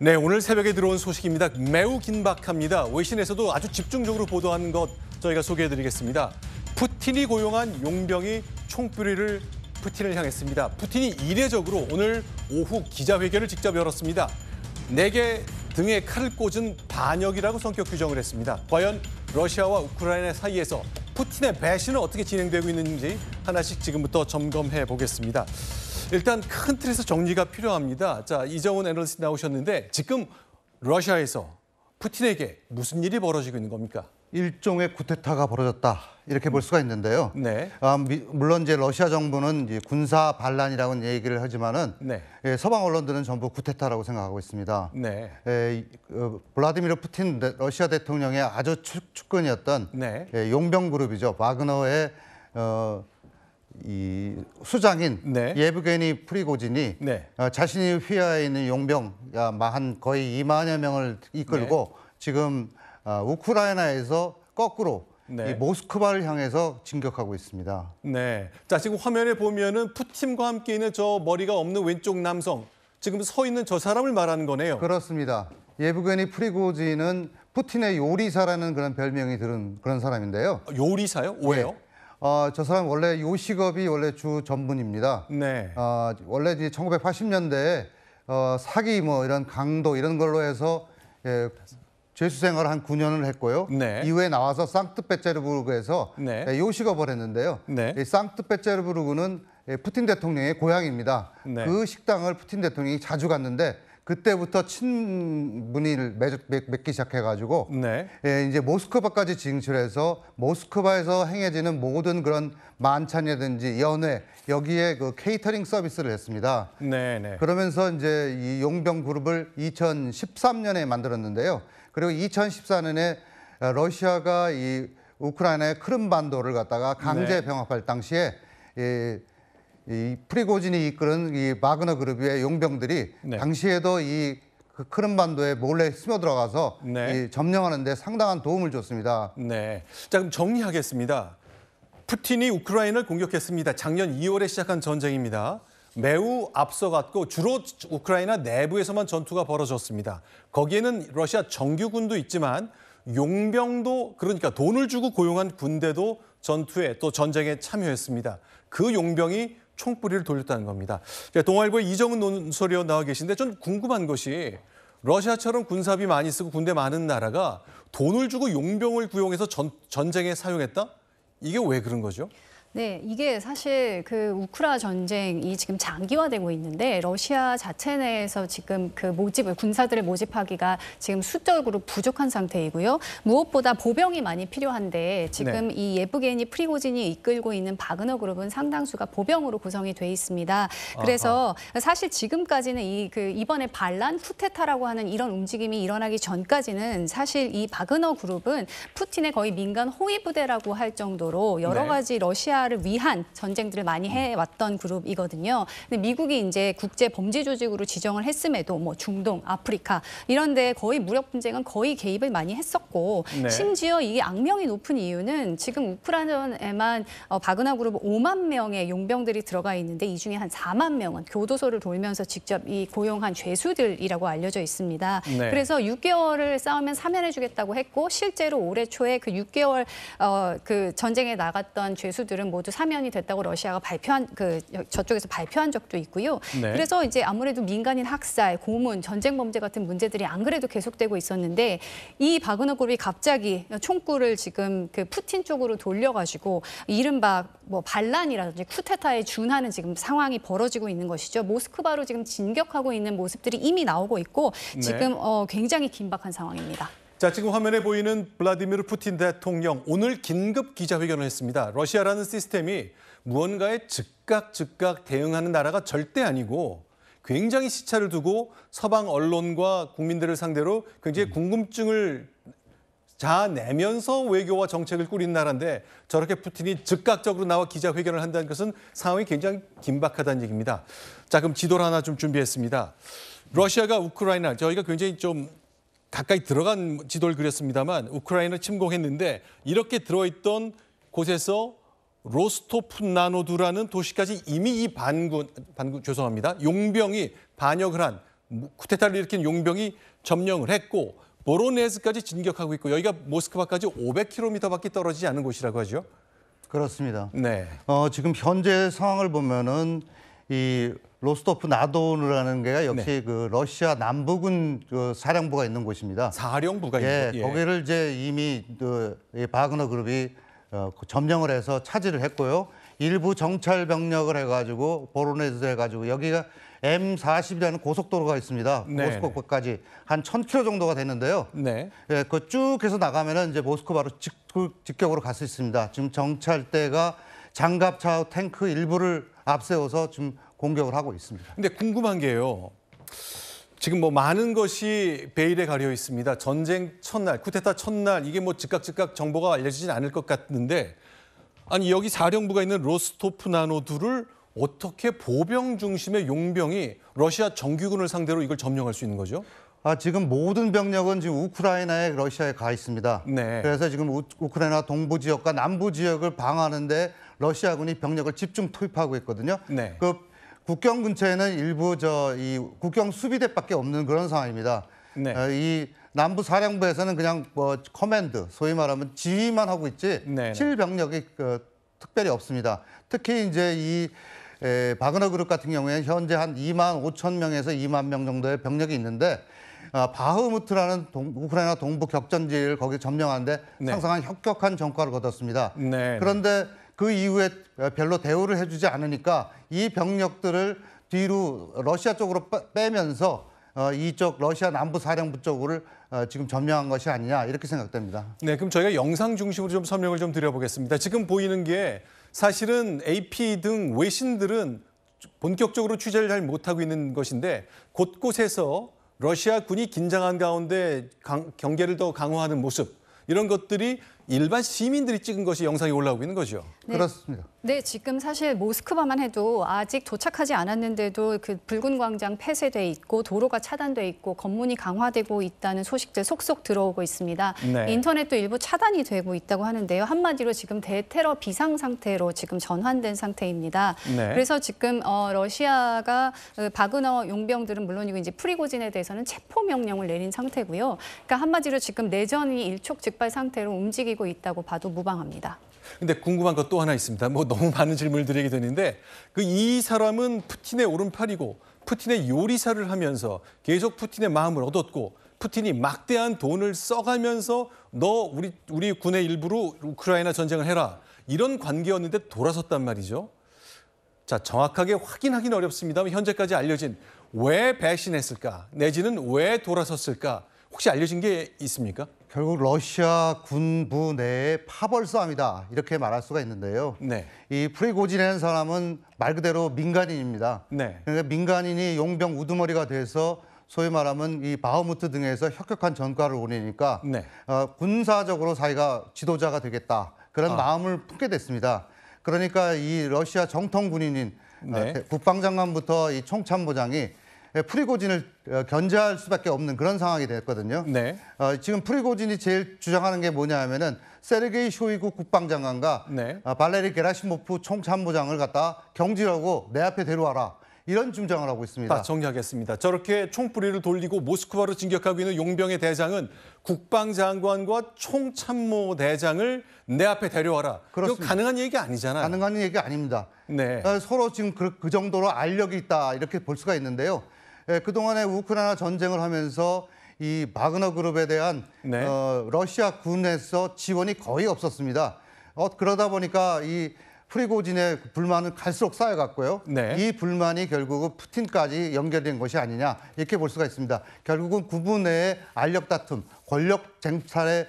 네, 오늘 새벽에 들어온 소식입니다. 매우 긴박합니다. 외신에서도 아주 집중적으로 보도한 것 저희가 소개해드리겠습니다. 푸틴이 고용한 용병이 총뿌리를 푸틴을 향했습니다. 푸틴이 이례적으로 오늘 오후 기자회견을 직접 열었습니다. 내게 등에 칼을 꽂은 반역이라고 성격 규정을 했습니다. 과연 러시아와 우크라이나 사이에서 푸틴의 배신은 어떻게 진행되고 있는지 하나씩 지금부터 점검해 보겠습니다. 일단 큰 틀에서 정리가 필요합니다. 자, 이정훈 애널리스트 나오셨는데 지금 러시아에서 푸틴에게 무슨 일이 벌어지고 있는 겁니까? 일종의 쿠데타가 벌어졌다 이렇게 볼 수가 있는데요. 네. 물론 이제 러시아 정부는 이제 군사 반란이라고는 얘기를 하지만은 네. 서방 언론들은 전부 쿠데타라고 생각하고 있습니다. 네. 블라디미르 푸틴 러시아 대통령의 아주 측근이었던 네. 용병 그룹이죠. 와그너의 이 수장인 네. 예브게니 프리고진이 네. 자신이 휘하에 있는 용병 한 거의 2만여 명을 이끌고 지금 우크라이나에서 거꾸로 이 모스크바를 향해서 진격하고 있습니다. 네. 자, 지금 화면에 보면은 푸틴과 함께 있는 저 머리가 없는 왼쪽 남성, 지금 서 있는 저 사람을 말하는 거네요. 그렇습니다. 예브게니 프리고진은 푸틴의 요리사라는 그런 별명이 들은 그런 사람인데요. 요리사요? 왜요? 저 사람 원래 요식업이 원래 주 전문입니다. 네. 원래 이제 1980년대에 사기 뭐 이런 강도 이런 걸로 해서 죄수 생활을 한 9년을 했고요. 네. 이후에 나와서 상트페테르부르크에서 요식업을 했는데요. 네. 이 상트페테르부르크는 푸틴 대통령의 고향입니다. 네. 그 식당을 푸틴 대통령이 자주 갔는데 그때부터 친분을 맺기 시작해가지고 이제 모스크바까지 진출해서 모스크바에서 행해지는 모든 그런 만찬이라든지 연회 여기에 그 케이터링 서비스를 했습니다. 네. 그러면서 이제 이 용병 그룹을 2013년에 만들었는데요. 그리고 2014년에 러시아가 이 우크라이나의 크림반도를 갖다가 강제 병합할 당시에 이 프리고진이 이끄는 이 바그너 그룹의 용병들이 당시에도 이 크림반도에 몰래 스며 들어가서 이 점령하는 데 상당한 도움을 줬습니다. 네. 자, 그럼 정리하겠습니다. 푸틴이 우크라이나를 공격했습니다. 작년 2월에 시작한 전쟁입니다. 매우 앞서갔고 주로 우크라이나 내부에서만 전투가 벌어졌습니다. 거기에는 러시아 정규군도 있지만 용병도, 그러니까 돈을 주고 고용한 군대도 전투에 또 전쟁에 참여했습니다. 그 용병이 총뿌리를 돌렸다는 겁니다. 동아일보의 이정훈 논설위원 나와 계신데 좀 궁금한 것이 러시아처럼 군사비 많이 쓰고 군대 많은 나라가 돈을 주고 용병을 구용해서 전쟁에 사용했다? 이게 왜 그런 거죠? 네, 이게 사실 그 우크라 전쟁이 지금 장기화되고 있는데 러시아 자체 내에서 지금 그 군사들을 모집하기가 지금 수적으로 부족한 상태이고요. 무엇보다 보병이 많이 필요한데 지금 이 예브게니 프리고진이 이끌고 있는 바그너 그룹은 상당수가 보병으로 구성이 돼 있습니다. 그래서 사실 지금까지는 이번에 반란 쿠데타라고 하는 이런 움직임이 일어나기 전까지는 사실 이 바그너 그룹은 푸틴의 거의 민간 호위 부대라고 할 정도로 여러 가지 러시아를 위한 전쟁들을 많이 해왔던 그룹이거든요. 근데 미국이 이제 국제 범죄 조직으로 지정을 했음에도 뭐 중동, 아프리카 이런데 거의 무력 분쟁은 거의 개입을 많이 했었고 심지어 이게 악명이 높은 이유는 지금 우크라이나에만 바그너 그룹 5만 명의 용병들이 들어가 있는데 이 중에 한 4만 명은 교도소를 돌면서 직접 이 고용한 죄수들이라고 알려져 있습니다. 그래서 6개월을 싸우면 사면해주겠다고 했고 실제로 올해 초에 그 6개월 그 전쟁에 나갔던 죄수들은 모두 사면이 됐다고 러시아가 저쪽에서 발표한 적도 있고요. 그래서 이제 아무래도 민간인 학살, 고문, 전쟁 범죄 같은 문제들이 안 그래도 계속되고 있었는데 이 바그너 그룹이 갑자기 총구를 지금 그 푸틴 쪽으로 돌려가지고 이른바 뭐 반란이라든지 쿠데타에 준하는 지금 상황이 벌어지고 있는 것이죠. 모스크바로 지금 진격하고 있는 모습들이 이미 나오고 있고 지금 굉장히 긴박한 상황입니다. 자, 지금 화면에 보이는 블라디미르 푸틴 대통령 오늘 긴급 기자회견을 했습니다. 러시아라는 시스템이 무언가에 즉각 대응하는 나라가 절대 아니고 굉장히 시차를 두고 서방 언론과 국민들을 상대로 굉장히 궁금증을 자아내면서 외교와 정책을 꾸린 나라인데 저렇게 푸틴이 즉각적으로 나와 기자회견을 한다는 것은 상황이 굉장히 긴박하다는 얘기입니다. 자, 그럼 지도를 하나 좀 준비했습니다. 러시아가 우크라이나, 저희가 굉장히 좀 가까이 들어간 지도를 그렸습니다만 우크라이나를 침공했는데 이렇게 들어있던 곳에서 로스토프나노두라는 도시까지 이미 이 반군 죄송합니다. 용병이 반역을 한 쿠데타를 일으킨 용병이 점령을 했고 보로네즈까지 진격하고 있고 여기가 모스크바까지 500km밖에 떨어지지 않은 곳이라고 하죠. 그렇습니다. 네. 지금 현재 상황을 보면은 이 로스토프 나도누라는 게가 역시 네. 그 러시아 남부군 그 사령부가 있는 곳입니다. 사령부가 예, 있는 곳. 거기를 이제 이미 이 바그너 그룹이 점령을 해서 차지를 했고요. 일부 정찰 병력을 해가지고 보로네즈 해가지고 여기가 M40이라는 고속도로가 있습니다. 네. 모스크바까지 한 1,000km 정도가 되는데요. 네. 예, 그 쭉 해서 나가면은 이제 모스크바로 직격으로 갈 수 있습니다. 지금 정찰대가 장갑차 탱크 일부를 앞세워서 지금 공격을 하고 있습니다. 근데 궁금한 게요. 지금 뭐 많은 것이 베일에 가려 있습니다. 전쟁 첫날, 쿠데타 첫날 이게 뭐 즉각 정보가 알려지진 않을 것 같는데 아니 여기 사령부가 있는 로스토프 나노두를 어떻게 보병 중심의 용병이 러시아 정규군을 상대로 이걸 점령할 수 있는 거죠? 지금 모든 병력은 지금 우크라이나에 러시아에 가 있습니다. 네. 그래서 지금 우크라이나 동부 지역과 남부 지역을 방어하는데 러시아군이 병력을 집중 투입하고 있거든요. 네. 그 국경 근처에는 일부 이 국경 수비대밖에 없는 그런 상황입니다. 네. 이 남부 사령부에서는 그냥 뭐 커맨드, 소위 말하면 지휘만 하고 있지 네. 실병력이 특별히 없습니다. 특히 이제 이 바그너 그룹 같은 경우에는 현재 한 2만 5천 명에서 2만 명 정도의 병력이 있는데 바흐무트라는 우크라이나 동부 격전지를 거기 점령하는데 네. 상당한 혁격한 전과를 거뒀습니다. 네. 그런데 그 이후에 별로 대우를 해주지 않으니까 이 병력들을 뒤로 러시아 쪽으로 빼면서 이쪽 러시아 남부 사령부 쪽을 지금 점령한 것이 아니냐 이렇게 생각됩니다. 네, 그럼 저희가 영상 중심으로 좀 설명을 좀 드려보겠습니다. 지금 보이는 게 사실은 AP 등 외신들은 본격적으로 취재를 잘 못하고 있는 것인데 곳곳에서 러시아 군이 긴장한 가운데 경계를 더 강화하는 모습 이런 것들이 일반 시민들이 찍은 것이 영상에 올라오고 있는 거죠. 네. 그렇습니다. 네, 지금 사실 모스크바만 해도 아직 도착하지 않았는데도 그 붉은 광장 폐쇄돼 있고 도로가 차단돼 있고 검문이 강화되고 있다는 소식들 속속 들어오고 있습니다. 네. 인터넷도 일부 차단이 되고 있다고 하는데요. 한마디로 지금 대테러 비상 상태로 지금 전환된 상태입니다. 네. 그래서 지금 러시아가 바그너 용병들은 물론이고 이제 프리고진에 대해서는 체포 명령을 내린 상태고요. 그러니까 한마디로 지금 내전이 일촉즉발 상태로 움직이고 있다고 봐도 무방합니다. 근데 궁금한 것 또 하나 있습니다. 뭐 너무 많은 질문을 드리게 되는데 이 사람은 푸틴의 오른팔이고 푸틴의 요리사를 하면서 계속 푸틴의 마음을 얻었고 푸틴이 막대한 돈을 써가면서 너 우리 군의 일부로 우크라이나 전쟁을 해라. 이런 관계였는데 돌아섰단 말이죠. 자, 정확하게 확인하기는 어렵습니다만 현재까지 알려진 왜 배신했을까 내지는 왜 돌아섰을까 혹시 알려진 게 있습니까? 결국 러시아 군부 내의 파벌 싸움이다 이렇게 말할 수가 있는데요. 네. 이 프리고진이라는 사람은 말 그대로 민간인입니다. 네. 그러니까 민간인이 용병 우두머리가 돼서 소위 말하면 이 바흐무트 등에서 혁격한 전과를 올리니까 네. 군사적으로 자기가 지도자가 되겠다 그런 마음을 품게 됐습니다. 그러니까 이 러시아 정통 군인인 네. 국방장관부터 이 총참모장이 프리고진을 견제할 수밖에 없는 그런 상황이 됐거든요. 네. 지금 프리고진이 제일 주장하는 게 뭐냐 하면은 세르게이 쇼이구 국방장관과 네. 발레리 게라시모프 총참모장을 갖다 경질하고 내 앞에 데려와라. 이런 주장을 하고 있습니다. 딱 정리하겠습니다. 저렇게 총뿌리를 돌리고 모스크바로 진격하고 있는 용병의 대장은 국방장관과 총참모 대장을 내 앞에 데려와라. 그렇습니다. 이거 가능한 얘기 아니잖아요. 가능한 얘기 아닙니다. 네. 서로 지금 그 정도로 알력이 있다 이렇게 볼 수가 있는데요. 그동안에 우크라이나 전쟁을 하면서 이 바그너 그룹에 대한 네. 러시아 군에서 지원이 거의 없었습니다. 그러다 보니까 이 프리고진의 불만은 갈수록 쌓여갔고요. 네. 이 불만이 결국은 푸틴까지 연결된 것이 아니냐 이렇게 볼 수가 있습니다. 결국은 군부 내의 알력 다툼, 권력 쟁탈의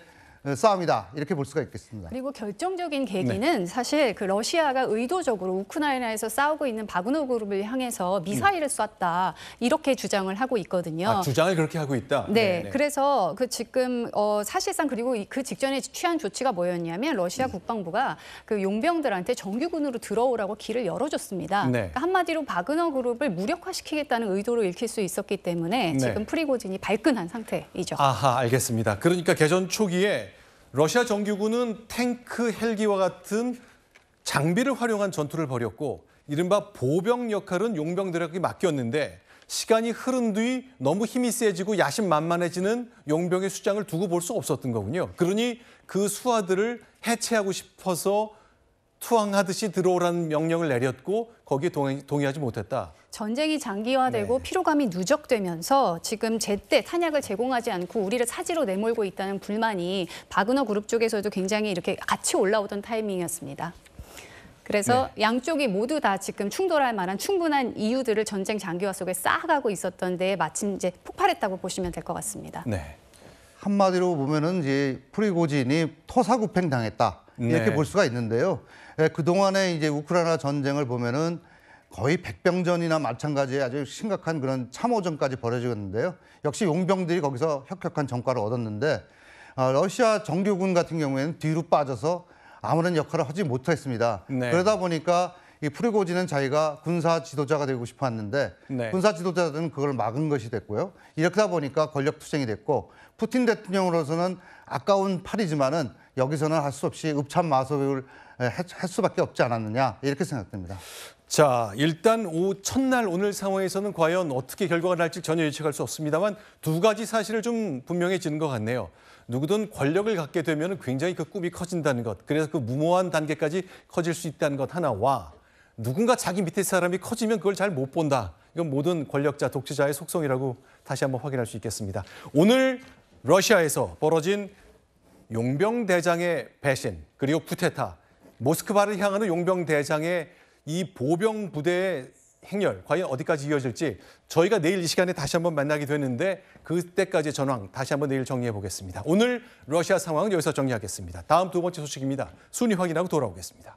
싸움이다 이렇게 볼 수가 있겠습니다. 그리고 결정적인 계기는 사실 그 러시아가 의도적으로 우크라이나에서 싸우고 있는 바그너 그룹을 향해서 미사일을 쐈다 이렇게 주장을 하고 있거든요. 주장을 그렇게 하고 있다. 네, 그래서 그 지금 사실상 그리고 그 직전에 취한 조치가 뭐였냐면 러시아 국방부가 그 용병들한테 정규군으로 들어오라고 길을 열어줬습니다. 네. 그러니까 한마디로 바그너 그룹을 무력화시키겠다는 의도로 읽힐 수 있었기 때문에 네. 지금 프리고진이 발끈한 상태이죠. 아하, 알겠습니다. 그러니까 개전 초기에 러시아 정규군은 탱크, 헬기와 같은 장비를 활용한 전투를 벌였고 이른바 보병 역할은 용병들에게 맡겼는데 시간이 흐른 뒤 너무 힘이 세지고 야심만만해지는 용병의 수장을 두고 볼 수 없었던 거군요. 그러니 그 수하들을 해체하고 싶어서 투항하듯이 들어오라는 명령을 내렸고 거기에 동의하지 못했다. 전쟁이 장기화되고 네. 피로감이 누적되면서 지금 제때 탄약을 제공하지 않고 우리를 사지로 내몰고 있다는 불만이 바그너 그룹 쪽에서도 굉장히 이렇게 같이 올라오던 타이밍이었습니다. 그래서 양쪽이 모두 다 지금 충돌할 만한 충분한 이유들을 전쟁 장기화 속에 쌓아가고 있었던 데에 마침 이제 폭발했다고 보시면 될 것 같습니다. 네. 한마디로 보면은 이제 프리고진이 토사구팽 당했다 이렇게 네. 볼 수가 있는데요. 그 동안에 이제 우크라이나 전쟁을 보면은 거의 백병전이나 마찬가지의 아주 심각한 그런 참호전까지 벌어지었는데요. 역시 용병들이 거기서 혁혁한 전과를 얻었는데 러시아 정규군 같은 경우에는 뒤로 빠져서 아무런 역할을 하지 못했습니다. 네. 그러다 보니까 이 프리고진은 자기가 군사 지도자가 되고 싶었는데 네. 군사 지도자들은 그걸 막은 것이 됐고요. 이렇다 보니까 권력 투쟁이 됐고 푸틴 대통령으로서는 아까운 팔이지만은 여기서는 할 수 없이 읍참마소를 할 수밖에 없지 않았느냐 이렇게 생각됩니다. 자, 일단 첫날 오늘 상황에서는 과연 어떻게 결과가 날지 전혀 예측할 수 없습니다만 두 가지 사실을 좀 분명해지는 것 같네요. 누구든 권력을 갖게 되면 굉장히 그 꿈이 커진다는 것, 그래서 그 무모한 단계까지 커질 수 있다는 것 하나와 누군가 자기 밑에 사람이 커지면 그걸 잘 못 본다. 이건 모든 권력자, 독재자의 속성이라고 다시 한번 확인할 수 있겠습니다. 오늘 러시아에서 벌어진 용병 대장의 배신, 그리고 쿠데타, 모스크바를 향하는 용병 대장의 이 보병 부대의 행렬, 과연 어디까지 이어질지 저희가 내일 이 시간에 다시 한번 만나게 되는데 그때까지의 전황 다시 한번 내일 정리해 보겠습니다. 오늘 러시아 상황은 여기서 정리하겠습니다. 다음 두 번째 소식입니다. 순위 확인하고 돌아오겠습니다.